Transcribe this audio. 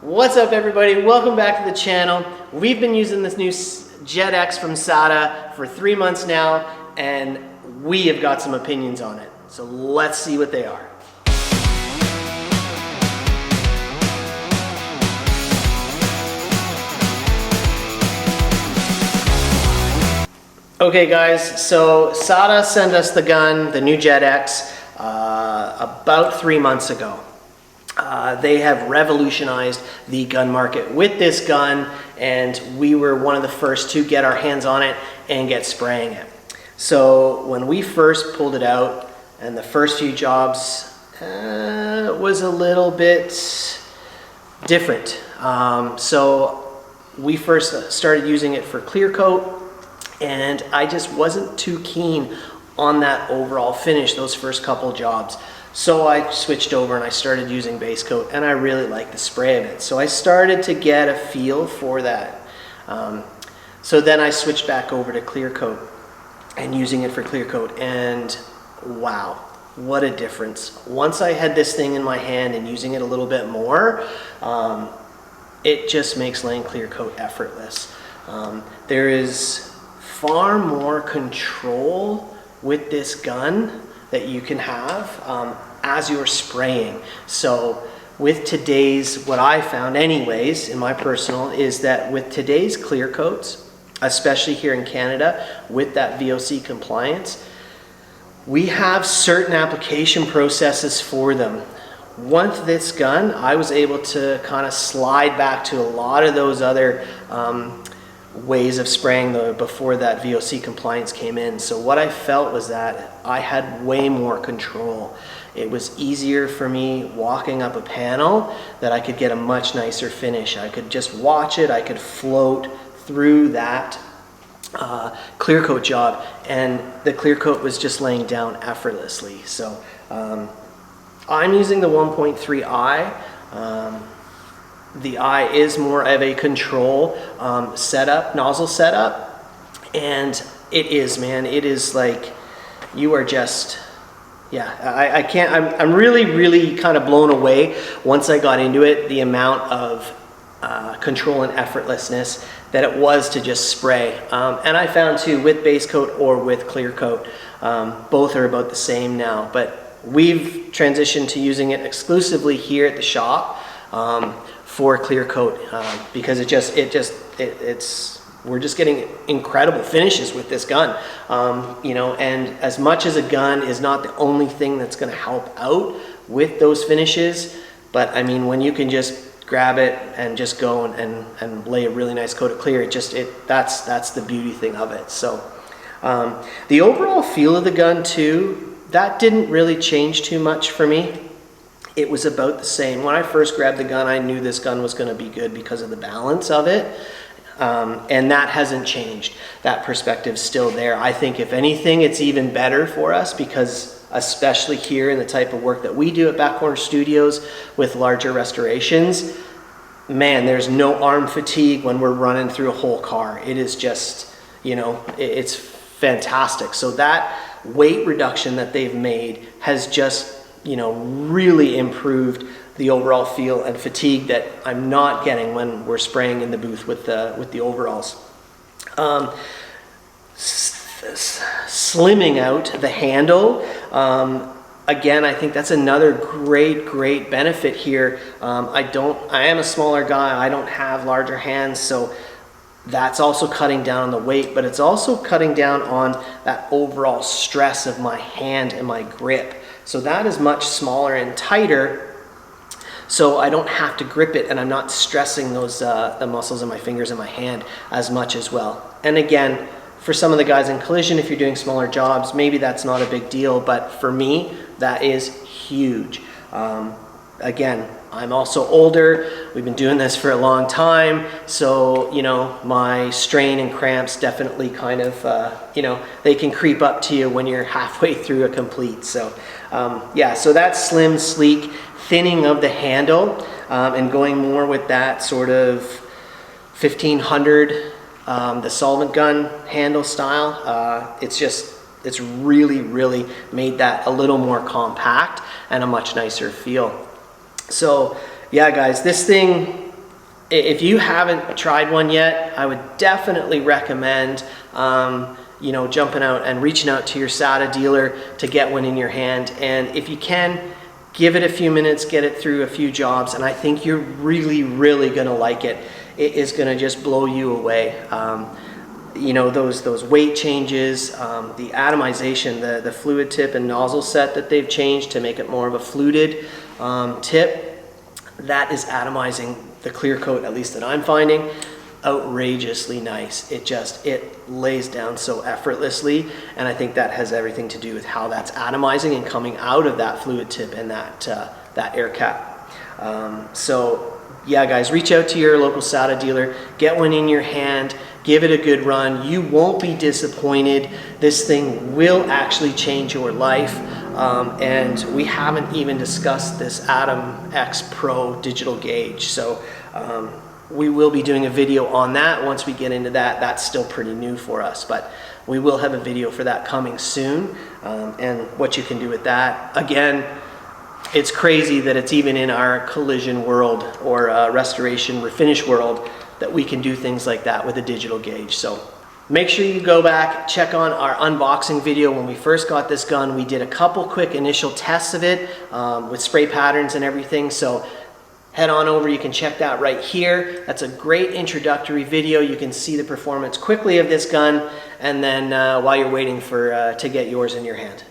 What's up everybody? Welcome back to the channel. We've been using this new Jet X from Sata for 3 months now, and we have got some opinions on it. So let's see what they are. Okay guys, so Sata sent us the gun, the new Jet X, about 3 months ago. They have revolutionized the gun market with this gun, and we were one of the first to get our hands on it and get spraying it. So when we first pulled it out, and the first few jobs was a little bit different. So we first started using it for clear coat, and I just wasn't too keen on that overall finish those first couple jobs. So I switched over and I started using base coat, and I really like the spray of it. So I started to get a feel for that. So then I switched back over to clear coat and using it for clear coat, and wow, what a difference. Once I had this thing in my hand and using it a little bit more, it just makes laying clear coat effortless. There is far more control with this gun that you can have as you're spraying. So with today's, what I found anyways, in my personal, is that with today's clear coats, especially here in Canada, with that VOC compliance, we have certain application processes for them. Once this gun, I was able to kind of slide back to a lot of those other ways of spraying before that VOC compliance came in. So what I felt was that I had way more control. It was easier for me walking up a panel, that I could get a much nicer finish. I could just watch it, I could float through that clear coat job, and the clear coat was just laying down effortlessly. So I'm using the 1.3i. The eye is more of a control setup, nozzle setup, and it is, man, it is like, you are just, yeah, I can't, I'm really kind of blown away once I got into it, the amount of control and effortlessness that it was to just spray. And I found too, with base coat or with clear coat, both are about the same now, but we've transitioned to using it exclusively here at the shop for clear coat, because we're just getting incredible finishes with this gun. You know, and as much as a gun is not the only thing that's going to help out with those finishes, but I mean, when you can just grab it and just go and lay a really nice coat of clear, that's the beauty thing of it. So the overall feel of the gun too, that didn't really change too much for me. It was about the same. When I first grabbed the gun, I knew this gun was going to be good because of the balance of it. And that hasn't changed. That perspective's still there. I think if anything, it's even better for us, because especially here in the type of work that we do at Back Corner Studios with larger restorations, man, there's no arm fatigue when we're running through a whole car. It is just, you know, it's fantastic. So that weight reduction that they've made has just, you know, really improved the overall feel and fatigue that I'm not getting when we're spraying in the booth with the overalls. Slimming out the handle, again, I think that's another great benefit here. I am a smaller guy, I don't have larger hands, so that's also cutting down on the weight, but it's also cutting down on that overall stress of my hand and my grip. So that is much smaller and tighter, so I don't have to grip it, and I'm not stressing those the muscles in my fingers and my hand as much as well. And again, for some of the guys in collision, if you're doing smaller jobs, maybe that's not a big deal, but for me, that is huge. Again, I'm also older, we've been doing this for a long time, so, you know, my strain and cramps definitely kind of, you know, they can creep up to you when you're halfway through a complete. So, yeah, so that slim, sleek, thinning of the handle, and going more with that sort of 1500, the solvent gun handle style, it's really made that a little more compact and a much nicer feel. So yeah guys, this thing if you haven't tried one yet, I would definitely recommend you know, jumping out and reaching out to your SATA dealer to get one in your hand. And if you can, give it a few minutes, get it through a few jobs, and I think you're really, really gonna like it. It is gonna just blow you away. You know, those weight changes, the atomization, the fluid tip and nozzle set that they've changed to make it more of a fluted tip, that is atomizing the clear coat, at least that I'm finding, outrageously nice. It lays down so effortlessly, and I think that has everything to do with how that's atomizing and coming out of that fluid tip and that air cap. So yeah, guys, reach out to your local SATA dealer, get one in your hand, give it a good run. You won't be disappointed. This thing will actually change your life. And we haven't even discussed this Atom X Pro digital gauge. So we will be doing a video on that once we get into that. That's still pretty new for us, but we will have a video for that coming soon, and what you can do with that. Again, it's crazy that it's even in our collision world or restoration refinish world that we can do things like that with a digital gauge. So make sure you go back, check on our unboxing video. When we first got this gun, we did a couple quick initial tests of it with spray patterns and everything. So head on over, you can check that right here. That's a great introductory video. You can see the performance quickly of this gun, and then while you're waiting for to get yours in your hand.